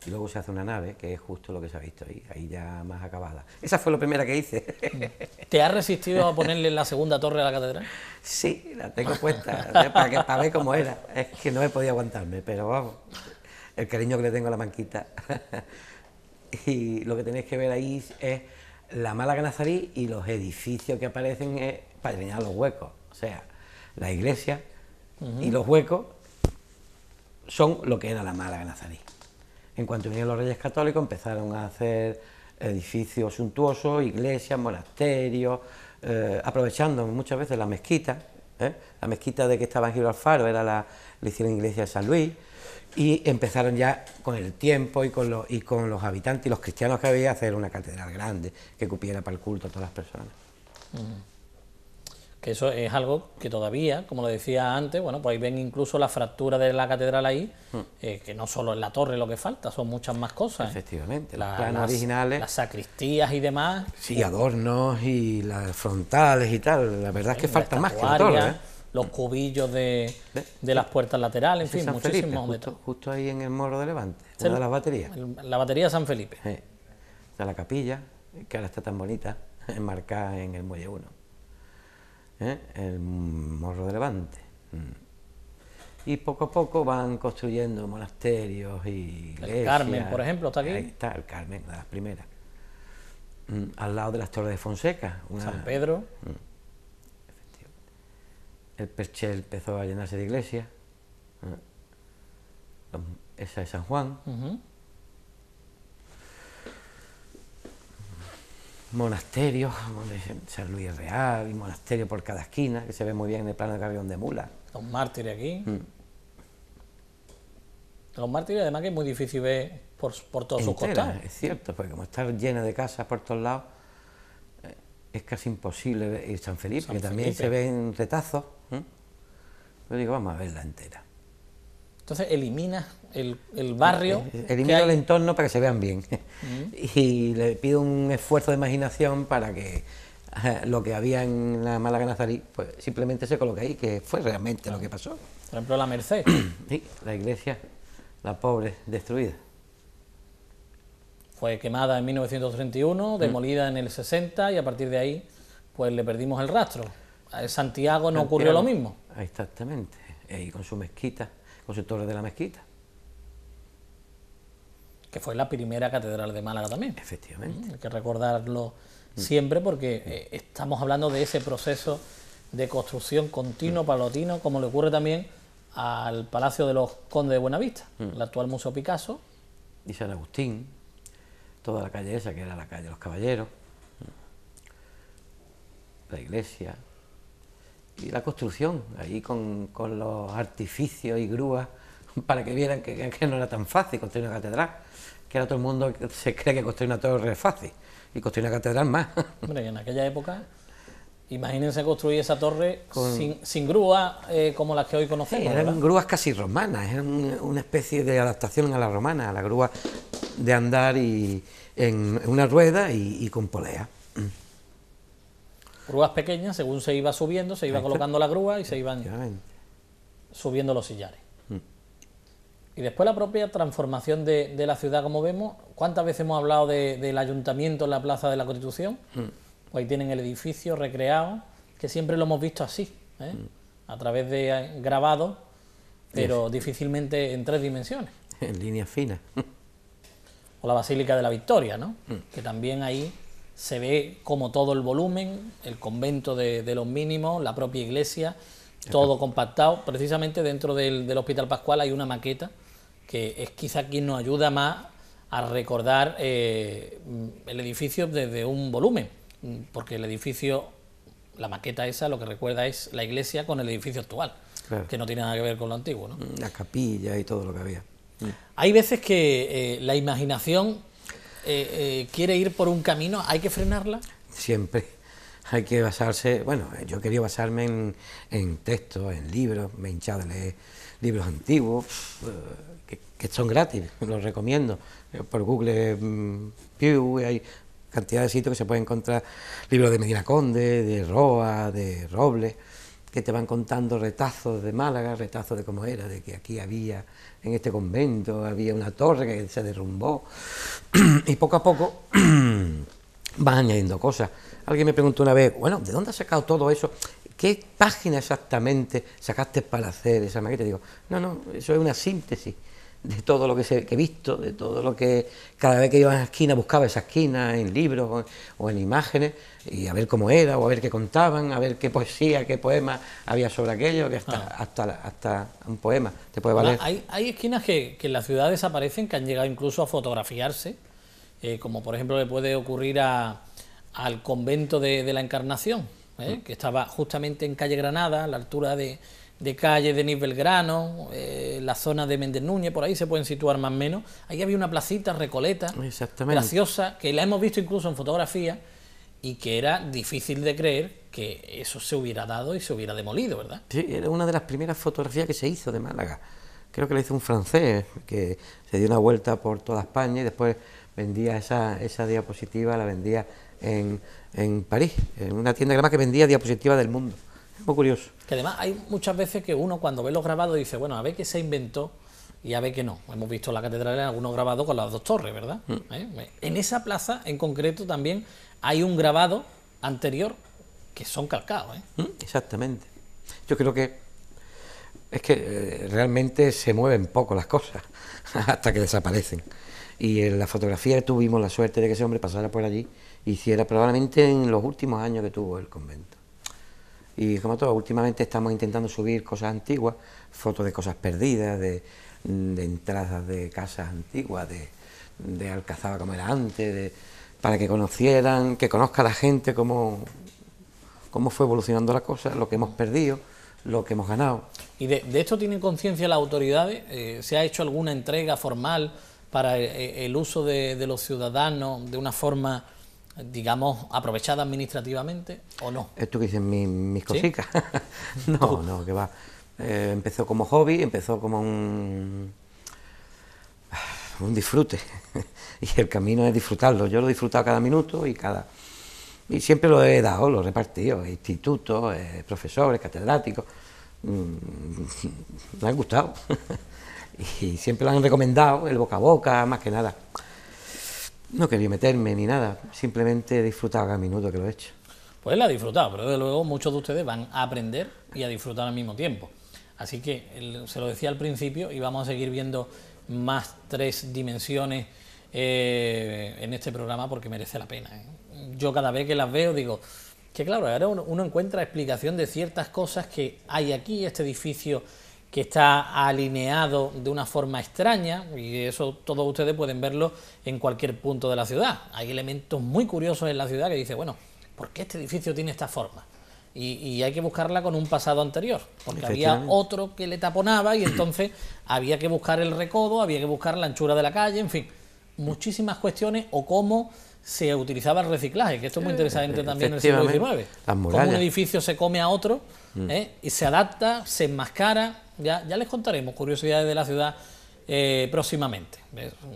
y luego se hace una nave, que es justo lo que se ha visto ahí ya más acabada. Esa fue la primera que hice. ¿Te has resistido a ponerle la segunda torre a la catedral? Sí, la tengo puesta, para ver cómo era. Es que no he podido aguantarme, pero vamos, el cariño que le tengo a la manquita. Y lo que tenéis que ver ahí es la Málaga nazarí y los edificios que aparecen para llenar los huecos. O sea, la iglesia y los huecos son lo que era la Málaga nazarí. En cuanto vinieron los Reyes Católicos empezaron a hacer edificios suntuosos, iglesias, monasterios, aprovechando muchas veces la mezquita. La mezquita de que estaba en Gibraltar le hicieron iglesia de San Luis, y empezaron ya con el tiempo y con los habitantes y los cristianos que había a hacer una catedral grande que cupiera para el culto a todas las personas. Que eso es algo que todavía, como lo decía antes, bueno, pues ahí ven incluso la fractura de la catedral ahí, que no solo es la torre lo que falta, son muchas más cosas. Efectivamente, los planos originales. Las sacristías y demás. Sí, adornos y las frontales y tal, la verdad es que falta más que la torre. Los cubillos de las puertas laterales, en fin, muchísimos detalles. Justo ahí en el Morro de Levante, una de las baterías. La batería de San Felipe. Sí. Está la capilla, que ahora está tan bonita, enmarcada en el Muelle 1. El Morro de Levante. Y poco a poco van construyendo monasterios y iglesias. El Carmen, por ejemplo, está aquí. Ahí está el Carmen, una de las primeras. Al lado de las Torres de Fonseca. San Pedro. El Perchel empezó a llenarse de iglesias. Esa es San Juan. Monasterios, San Luis Real, y monasterio por cada esquina, que se ve muy bien en el plano de Carrión de Mula. Los mártires aquí. Los mártires, además, que es muy difícil ver por todos sus costados. Es cierto, porque como está llena de casas por todos lados, es casi imposible ver. Y San Felipe, que también se ven retazos. Yo digo, vamos a verla entera. Entonces elimina el barrio. Elimina el entorno para que se vean bien. Y le pido un esfuerzo de imaginación para que lo que había en la Málaga nazarí, pues simplemente se coloque ahí, que fue realmente lo que pasó. Por ejemplo, la Merced. Sí, la iglesia, la pobre, destruida. Fue quemada en 1931, demolida en el 60, y a partir de ahí pues le perdimos el rastro. En Santiago no ocurrió lo mismo. Exactamente, y con su mezquita, con su torre de la mezquita. Que fue la primera catedral de Málaga también. Efectivamente. Hay que recordarlo siempre, porque estamos hablando de ese proceso de construcción continuo, palatino, como le ocurre también al Palacio de los Condes de Buenavista, el actual Museo Picasso. Y San Agustín, toda la calle esa, que era la calle de los Caballeros, la iglesia, y la construcción, ahí con los artificios y grúas, para que vieran que no era tan fácil construir una catedral, que ahora todo el mundo se cree que construir una torre es fácil, y construir una catedral más. Hombre, y en aquella época Imagínense construir esa torre sin grúa como las que hoy conocemos. Eran ¿verdad? grúas casi romanas, eran una especie de adaptación a la romana, a la grúa de andar y en una rueda y con polea. Grúas pequeñas, según se iba subiendo, se iba colocando la grúa y se iban subiendo los sillares. Y después la propia transformación de la ciudad, como vemos. ¿Cuántas veces hemos hablado del ayuntamiento en la Plaza de la Constitución? Pues ahí tienen el edificio recreado, que siempre lo hemos visto así, a través de grabados, pero difícilmente en 3 dimensiones. En líneas finas. O la Basílica de la Victoria, ¿no? Que también ahí se ve como todo el volumen, el convento de los mínimos, la propia iglesia, todo compactado. Precisamente dentro del Hospital Pascual hay una maqueta que es quizá quien nos ayuda más a recordar el edificio desde un volumen, porque el edificio, la maqueta esa, lo que recuerda es la iglesia con el edificio actual, que no tiene nada que ver con lo antiguo, ¿no? La capilla y todo lo que había. Hay veces que la imaginación quiere ir por un camino, hay que frenarla. Siempre hay que basarse, bueno, yo quería basarme en textos, en libros, me he hinchado de leer libros antiguos, que son gratis, los recomiendo. Por Google Pew hay cantidad de sitios que se pueden encontrar libros de Medina Conde, de Roa, de Robles, que te van contando retazos de Málaga, retazos de cómo era, de que aquí había, en este convento, había una torre que se derrumbó, y poco a poco van añadiendo cosas. Alguien me preguntó una vez, bueno, ¿de dónde has sacado todo eso? ¿Qué página exactamente sacaste para hacer esa maqueta? Digo, no, eso es una síntesis de todo lo que he visto, de todo lo que cada vez que iba a la esquina buscaba esa esquina en libros o en imágenes, y a ver cómo era, o a ver qué contaban, a ver qué poesía, qué poema había sobre aquello, que hasta un poema te puede valer. Hay esquinas que en la ciudad desaparecen, que han llegado incluso a fotografiarse, como por ejemplo le puede ocurrir al convento de la Encarnación, que estaba justamente en calle Granada, a la altura de calle Denis Belgrano, la zona de Méndez Núñez, por ahí se pueden situar más o menos. Ahí había una placita, Recoleta, graciosa, que la hemos visto incluso en fotografía, y que era difícil de creer que eso se hubiera dado y se hubiera demolido, ¿verdad? Sí, era una de las primeras fotografías que se hizo de Málaga. Creo que la hizo un francés, que se dio una vuelta por toda España y después vendía esa diapositiva, la vendía en París, en una tienda grama que vendía diapositivas del mundo. Es muy curioso. Que además hay muchas veces que uno cuando ve los grabados dice, bueno, a ver qué se inventó y a ver qué no. Hemos visto la catedral en algunos grabados con las 2 torres, ¿verdad? En esa plaza en concreto también hay un grabado anterior que son calcados. Exactamente. Yo creo que es que realmente se mueven poco las cosas hasta que desaparecen. Y en la fotografía tuvimos la suerte de que ese hombre pasara por allí y hiciera probablemente en los últimos años que tuvo el convento. Y como todo, últimamente estamos intentando subir cosas antiguas, fotos de cosas perdidas, de entradas de casas antiguas, de Alcazaba como era antes, para que conozca la gente cómo fue evolucionando la cosa, lo que hemos perdido, lo que hemos ganado. ¿Y de esto tienen conciencia las autoridades? ¿Se ha hecho alguna entrega formal para el uso de los ciudadanos de una forma, digamos, aprovechada administrativamente o no? ¿Esto que dicen mis cositas? ¿Sí? No, que va. Empezó como hobby, empezó como un disfrute y el camino es disfrutarlo. Yo lo he disfrutado cada minuto y siempre lo he dado, lo he repartido, institutos, profesores, catedráticos, me han gustado y siempre lo han recomendado, el boca a boca, más que nada. No quería meterme ni nada, simplemente he disfrutado cada minuto que lo he hecho. Pues él ha disfrutado, pero desde luego muchos de ustedes van a aprender y a disfrutar al mismo tiempo. Así que, se lo decía al principio, y vamos a seguir viendo más 3 dimensiones en este programa porque merece la pena. Yo cada vez que las veo digo que claro, ahora uno encuentra explicación de ciertas cosas que hay aquí, este edificio que está alineado de una forma extraña, y eso todos ustedes pueden verlo en cualquier punto de la ciudad. Hay elementos muy curiosos en la ciudad que dice, bueno, ¿por qué este edificio tiene esta forma? Y hay que buscarla con un pasado anterior, porque había otro que le taponaba y entonces había que buscar el recodo, había que buscar la anchura de la calle, en fin, muchísimas cuestiones, o cómo se utilizaba el reciclaje, que esto es muy interesante también en el siglo XIX. Las Cómo murallas. un edificio se come a otro y se adapta, se enmascara. Ya les contaremos curiosidades de la ciudad próximamente,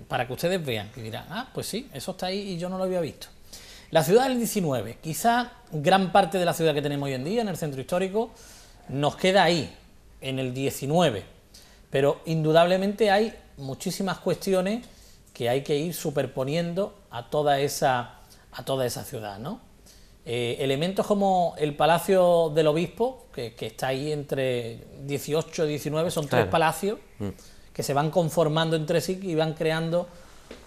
para que ustedes vean y dirán, ah, pues sí, eso está ahí y yo no lo había visto. La ciudad del 19, quizá gran parte de la ciudad que tenemos hoy en día, en el centro histórico, nos queda ahí, en el 19, pero indudablemente hay muchísimas cuestiones que hay que ir superponiendo a toda esa ciudad, ¿no? Elementos como el Palacio del Obispo, que está ahí entre 18 y 19, son tres palacios que se van conformando entre sí y van creando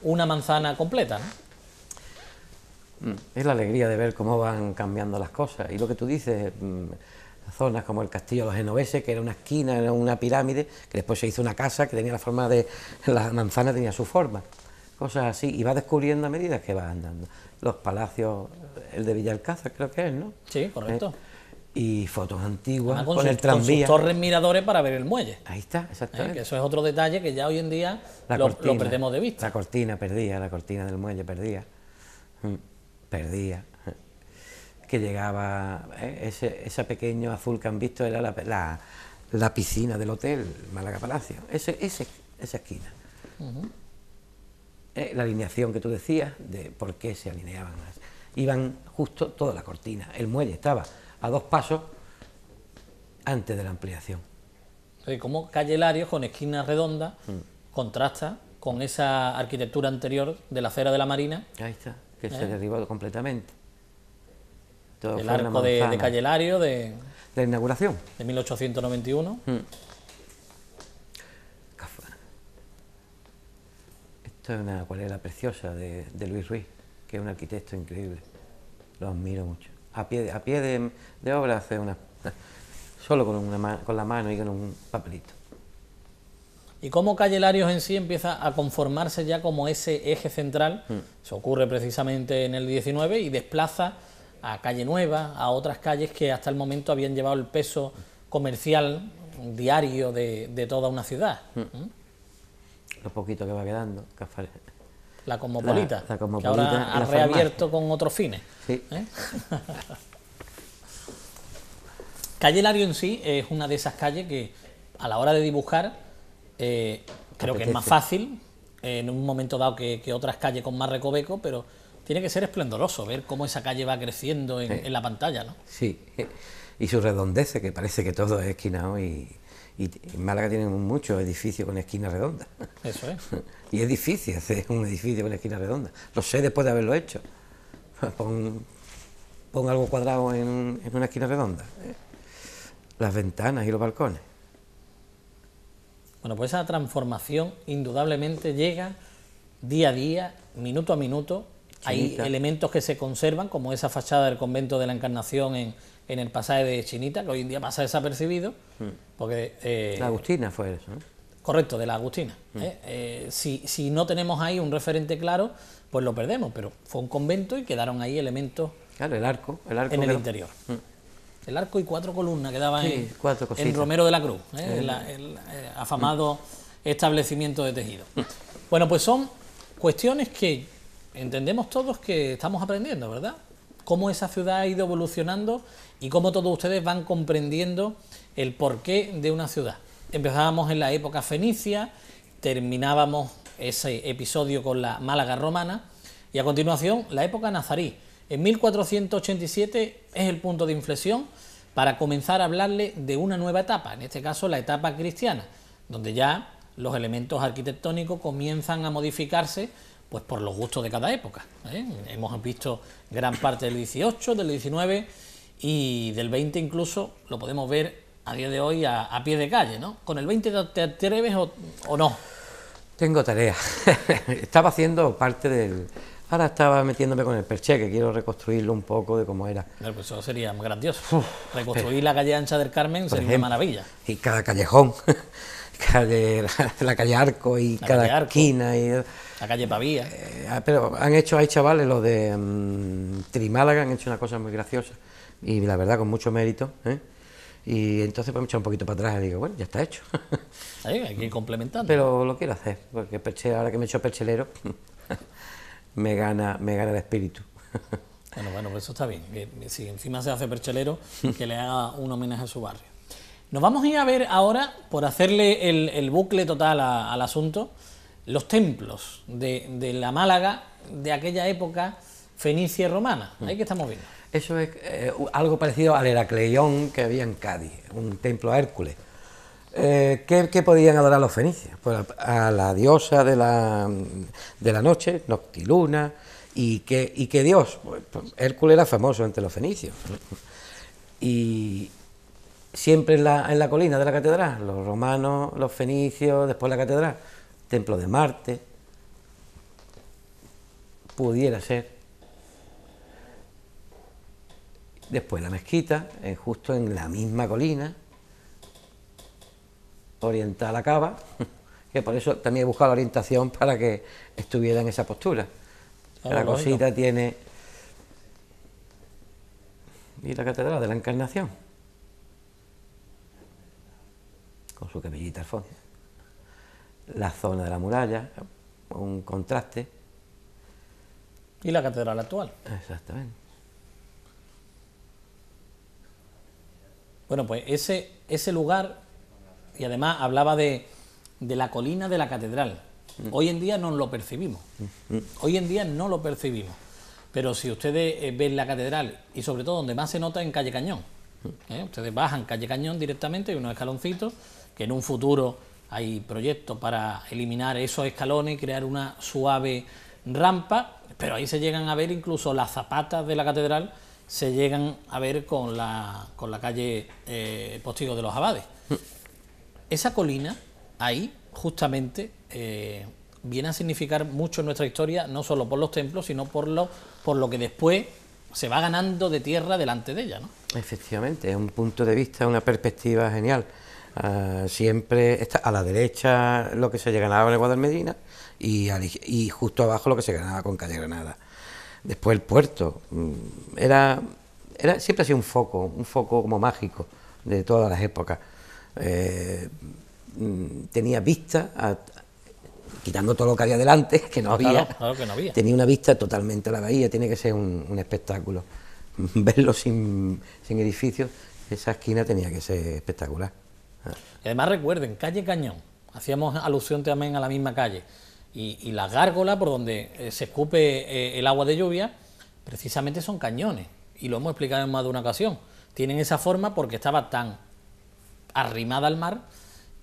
una manzana completa, ¿no? Es la alegría de ver cómo van cambiando las cosas. Y lo que tú dices, zonas como el Castillo de los Genoveses, que era una esquina, era una pirámide, que después se hizo una casa que tenía la forma de... La manzana tenía su forma. Cosas así. Y va descubriendo a medida que va andando. Los palacios, el de Villalcázar creo que es, ¿no? Sí, correcto. Y fotos antiguas Con con el sus tranvía. torres miradores para ver el muelle. Ahí está, exactamente. Que eso es otro detalle que ya hoy en día lo perdemos de vista. La cortina perdía, la cortina del muelle perdía. Perdía. Que llegaba, ese pequeño azul que han visto era la piscina del hotel Málaga Palacio. Esa esquina. La alineación que tú decías, de por qué se alineaban más. Iban justo toda la cortina. El muelle estaba a 2 pasos antes de la ampliación. Como calle Larios, con esquina redonda, contrasta con esa arquitectura anterior de la acera de la Marina. Ahí está, que se derribó completamente. Todo El fue una arco de calle Larios de la inauguración. de 1891. Esto es una acuarela preciosa de Luis Ruiz, que es un arquitecto increíble. Lo admiro mucho. A pie de obra hace una... Solo con la mano y con un papelito. Y cómo calle Larios en sí empieza a conformarse ya como ese eje central, se ocurre precisamente en el 19 y desplaza a Calle Nueva, a otras calles que hasta el momento habían llevado el peso comercial diario de toda una ciudad. Lo poquito que va quedando. La Cosmopolita, la Cosmopolita, que ahora ha reabierto con otros fines. Sí. Calle Larios en sí es una de esas calles que a la hora de dibujar creo que es más fácil en un momento dado que otras calles con más recoveco, pero tiene que ser esplendoroso ver cómo esa calle va creciendo en la pantalla, ¿no? Sí, y su redondez, que parece que todo es esquinado, y en Málaga tienen muchos edificios con esquinas redondas. Eso es. Y es difícil hacer un edificio con esquinas redondas. Lo sé después de haberlo hecho. Pon algo cuadrado en una esquina redonda. Las ventanas y los balcones. Bueno, pues esa transformación indudablemente llega día a día, minuto a minuto. Hay elementos que se conservan, como esa fachada del convento de la Encarnación en el pasaje de Chinita, que hoy en día pasa desapercibido, porque... La Agustina fue eso, ¿no? Correcto, de la Agustina. Si no tenemos ahí un referente claro, pues lo perdemos, pero fue un convento y quedaron ahí elementos claro, el arco en el interior. El arco y 4 columnas quedaban en Romero de la Cruz, el afamado establecimiento de tejido. Bueno, pues son cuestiones que entendemos todos que estamos aprendiendo, ¿verdad? Cómo esa ciudad ha ido evolucionando y cómo todos ustedes van comprendiendo el porqué de una ciudad. Empezábamos en la época fenicia, terminábamos ese episodio con la Málaga romana y a continuación la época nazarí. En 1487 es el punto de inflexión para comenzar a hablarle de una nueva etapa, en este caso la etapa cristiana, donde ya los elementos arquitectónicos comienzan a modificarse pues por los gustos de cada época. Hemos visto gran parte del 18, del 19 y del 20 incluso lo podemos ver a día de hoy a pie de calle, ¿no? ¿Con el 20 te atreves o no? Tengo tarea. Estaba haciendo parte del... Ahora estaba metiéndome con el Perché, que quiero reconstruirlo un poco de cómo era. Pero pues eso sería grandioso. Reconstruir la calle ancha del Carmen sería una maravilla. Y cada callejón, la calle Arco y la cada Arco, esquina. Y, la calle Pavía. Pero hay chavales, los de Trimálaga, han hecho una cosa muy graciosa y la verdad con mucho mérito. Y entonces pues me he echado un poquito para atrás y digo, bueno, ya está hecho. Hay que ir complementando. Pero lo quiero hacer, porque Perché, ahora que me he hecho perchelero, me gana el espíritu. Bueno, pues eso está bien. Que si encima se hace perchelero, que le haga un homenaje a su barrio. Nos vamos a ir a ver ahora, por hacerle el bucle total al asunto, los templos de la Málaga de aquella época fenicia y romana. Ahí que estamos viendo. Eso es algo parecido al Heracleión que había en Cádiz, un templo a Hércules. ¿Qué podían adorar los fenicios? Pues a la diosa de la noche, Noctiluna, y que Dios, pues Hércules era famoso entre los fenicios. Y siempre en la colina de la catedral, los romanos, los fenicios, después la catedral, templo de Marte, pudiera ser. Después la mezquita, justo en la misma colina, oriental a Cava, que por eso también he buscado la orientación para que estuviera en esa postura. Claro, la cosita tiene... Y la catedral de la Encarnación, con su capillita al fondo. La zona de la muralla, un contraste. Y la catedral actual. Exactamente. Bueno, pues ese lugar, y además hablaba de la colina de la catedral. Hoy en día no lo percibimos. Hoy en día no lo percibimos. Pero si ustedes ven la catedral, y sobre todo donde más se nota en Calle Cañón, ustedes bajan Calle Cañón directamente, hay unos escaloncitos, que en un futuro hay proyectos para eliminar esos escalones y crear una suave rampa, pero ahí se llegan a ver incluso las zapatas de la catedral, se llegan a ver con la calle Postigo de los Abades. Esa colina, ahí, justamente, viene a significar mucho en nuestra historia, no solo por los templos, sino por lo que después se va ganando de tierra delante de ella, ¿no? Efectivamente, es un punto de vista, una perspectiva genial. Siempre está a la derecha lo que se ganaba en el Guadalmedina y justo abajo lo que se ganaba con Calle Granada. Después el puerto, siempre ha sido un foco como mágico de todas las épocas. Tenía vista, quitando todo lo que había delante, que no había, claro que no había. Tenía una vista totalmente a la bahía, tiene que ser un espectáculo. Verlo sin edificios, esa esquina tenía que ser espectacular. Y además recuerden, Calle Cañón, hacíamos alusión también a la misma calle, y la gárgola por donde se escupe el agua de lluvia, precisamente son cañones, y lo hemos explicado en más de una ocasión. Tienen esa forma porque estaba tan arrimada al mar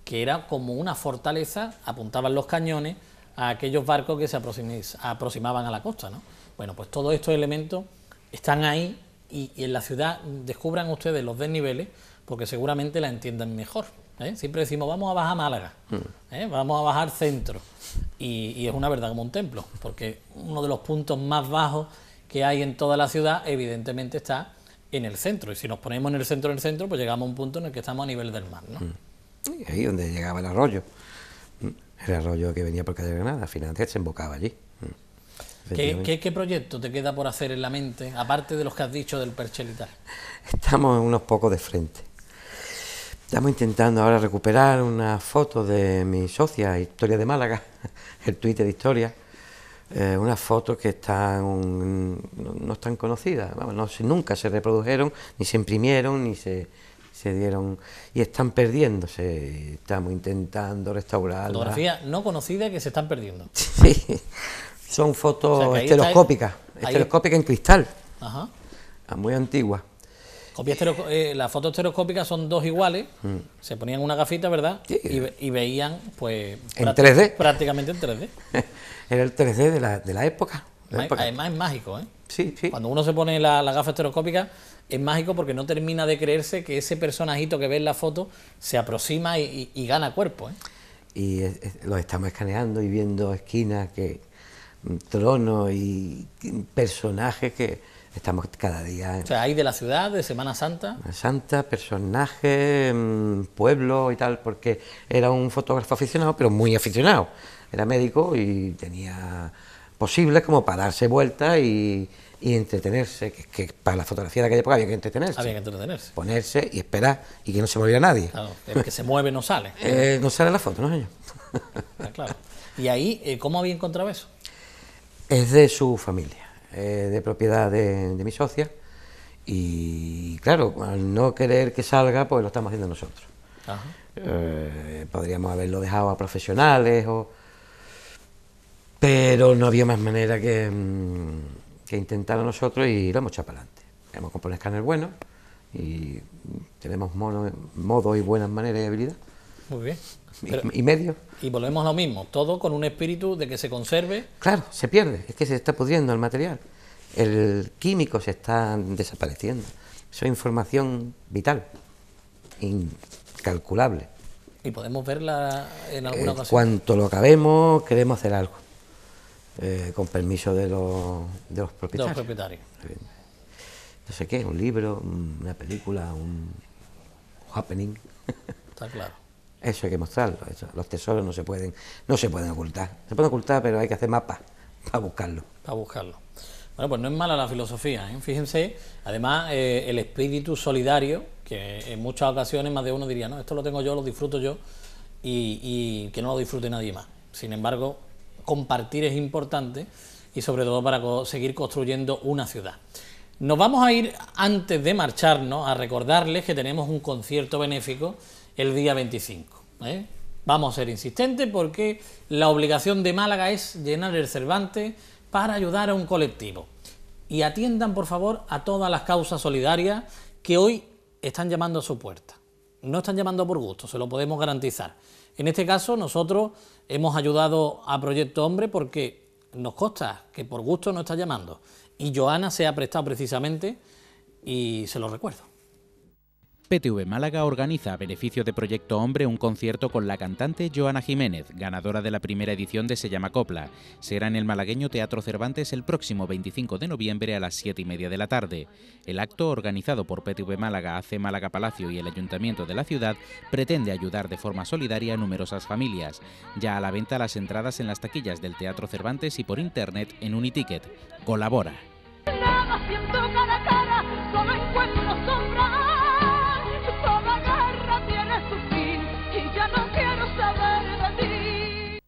que era como una fortaleza, apuntaban los cañones a aquellos barcos que se aproximaban a la costa, ¿no? Bueno, pues todos estos elementos están ahí y en la ciudad descubran ustedes los desniveles porque seguramente la entiendan mejor. Siempre decimos, vamos a bajar Málaga, vamos a bajar centro, y es una verdad como un templo, porque uno de los puntos más bajos que hay en toda la ciudad evidentemente está en el centro, y si nos ponemos en el centro, pues llegamos a un punto en el que estamos a nivel del mar, ¿no? Y ahí donde llegaba el arroyo que venía por Calle Granada, al final se embocaba allí. ¿Qué proyecto te queda por hacer en la mente, aparte de los que has dicho del perchel y tal? Estamos unos pocos de frente. Estamos intentando ahora recuperar una foto de mi socia, Historia de Málaga, el Twitter de Historia, unas fotos que no están conocidas, nunca se reprodujeron, ni se imprimieron, ni se dieron, y están perdiéndose. Estamos intentando restaurarlas. Fotografías no conocidas que se están perdiendo. Sí, son fotos estereoscópicas en cristal. Ajá. Muy antiguas. Las fotos estereoscópicas son dos iguales, se ponían una gafita, ¿verdad? Sí. Y veían, pues... En 3D. Prácticamente en 3D. Era el 3D de la época. Además es mágico, ¿eh? Sí. Cuando uno se pone la gafa estereoscópica, es mágico porque no termina de creerse que ese personajito que ve en la foto se aproxima y gana cuerpo, ¿eh? Y los estamos escaneando y viendo esquinas, tronos y personajes que... Estamos cada día... O sea, hay de la ciudad, de Semana Santa... personajes, pueblo y tal, porque era un fotógrafo aficionado, pero muy aficionado. Era médico y tenía posibles como para darse vueltas y entretenerse, que para la fotografía de aquella época había que entretenerse. Ponerse y esperar y que no se moviera nadie. Claro, el que se mueve no sale. No sale la foto, ¿no, señor? Claro. ¿Y ahí cómo había encontrado eso? Es de su familia, de propiedad de mi socia, y claro, al no querer que salga, pues lo estamos haciendo nosotros. Ajá. Podríamos haberlo dejado a profesionales, pero no había más manera que intentar a nosotros, y lo hemos echado para adelante. Hemos comprado un escáner bueno y tenemos modo y buenas maneras y habilidad. Muy bien. Y medios. Y volvemos a lo mismo, todo con un espíritu de que se conserve. Claro, se pierde, es que se está pudriendo el material. El químico se está desapareciendo. Eso es información vital, incalculable. Y podemos verla en alguna ocasión. Cuanto lo acabemos, queremos hacer algo. Con permiso de los propietarios. De los propietarios. No sé qué, un libro, una película, un happening. Está claro. Eso hay que mostrarlo. Los tesoros no se pueden ocultar. Se pueden ocultar, pero hay que hacer mapas para buscarlo. Para buscarlo. Bueno, pues no es mala la filosofía, ¿eh? Fíjense, además el espíritu solidario, que en muchas ocasiones más de uno diría, no, esto lo tengo yo, lo disfruto yo, y que no lo disfrute nadie más. Sin embargo, compartir es importante, y sobre todo para seguir construyendo una ciudad. Nos vamos a ir, antes de marcharnos, a recordarles que tenemos un concierto benéfico el día 25. Vamos a ser insistentes porque la obligación de Málaga es llenar el Cervantes para ayudar a un colectivo. Y atiendan, por favor, a todas las causas solidarias que hoy están llamando a su puerta. No están llamando por gusto, se lo podemos garantizar. En este caso, nosotros hemos ayudado a Proyecto Hombre porque nos consta que por gusto no está llamando. Y Joana se ha prestado precisamente, y se lo recuerdo. PTV Málaga organiza a beneficio de Proyecto Hombre un concierto con la cantante Joana Jiménez, ganadora de la primera edición de Se llama Copla. Será en el malagueño Teatro Cervantes el próximo 25 de noviembre a las 7:30 de la tarde. El acto, organizado por PTV Málaga, AC Málaga Palacio y el Ayuntamiento de la ciudad, pretende ayudar de forma solidaria a numerosas familias. Ya a la venta las entradas en las taquillas del Teatro Cervantes y por internet en Uniticket. Colabora. Nada siento cara a cara, solo encuentro sombra. Toda guerra tiene su fin y ya no quiero saber de ti.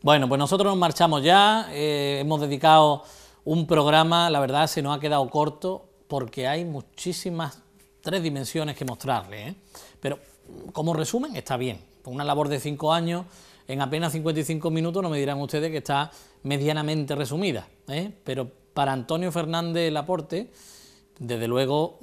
Bueno, pues nosotros nos marchamos ya, hemos dedicado un programa, la verdad se nos ha quedado corto porque hay muchísimas 3 dimensiones que mostrarles, pero como resumen está bien, una labor de 5 años, en apenas 55 minutos no me dirán ustedes que está medianamente resumida, pero para Antonio Fernández Laporte, desde luego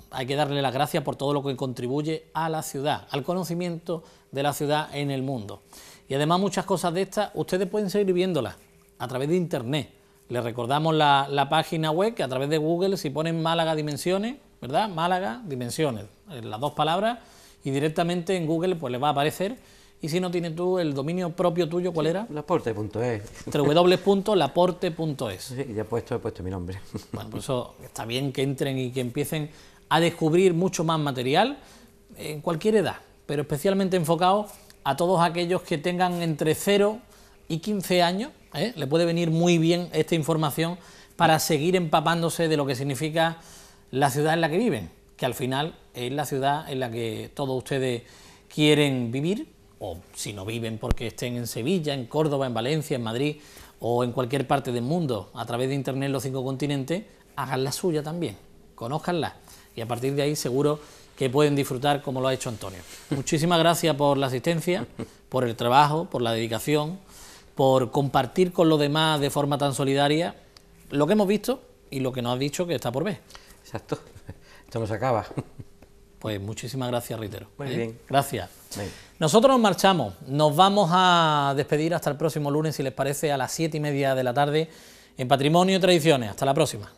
hay que darle las gracias por todo lo que contribuye a la ciudad, al conocimiento de la ciudad en el mundo. Y además muchas cosas de estas ustedes pueden seguir viéndolas a través de internet. Les recordamos la página web, que a través de Google, si ponen Málaga Dimensiones, ¿verdad? Málaga Dimensiones, las 2 palabras, y directamente en Google pues les va a aparecer. Y si no tienes tú el dominio propio tuyo, ¿cuál era? Laporte.es. www.laporte.es. Sí, ya he puesto mi nombre. Bueno, pues eso está bien, que entren y que empiecen a descubrir mucho más material en cualquier edad, pero especialmente enfocado a todos aquellos que tengan entre 0 y 15 años. Le puede venir muy bien esta información para seguir empapándose de lo que significa la ciudad en la que viven, que al final es la ciudad en la que todos ustedes quieren vivir, o si no viven porque estén en Sevilla, en Córdoba, en Valencia, en Madrid o en cualquier parte del mundo, a través de internet en los 5 continentes, hagan la suya también, conózcanla, y a partir de ahí seguro que pueden disfrutar como lo ha hecho Antonio. Muchísimas gracias por la asistencia, por el trabajo, por la dedicación, por compartir con los demás de forma tan solidaria lo que hemos visto y lo que nos has dicho que está por ver. Exacto, esto no se acaba. Pues muchísimas gracias, reitero. Muy bien. Gracias. Bien. Nosotros nos marchamos, nos vamos a despedir hasta el próximo lunes, si les parece, a las 7:30 de la tarde en Patrimonio y Tradiciones. Hasta la próxima.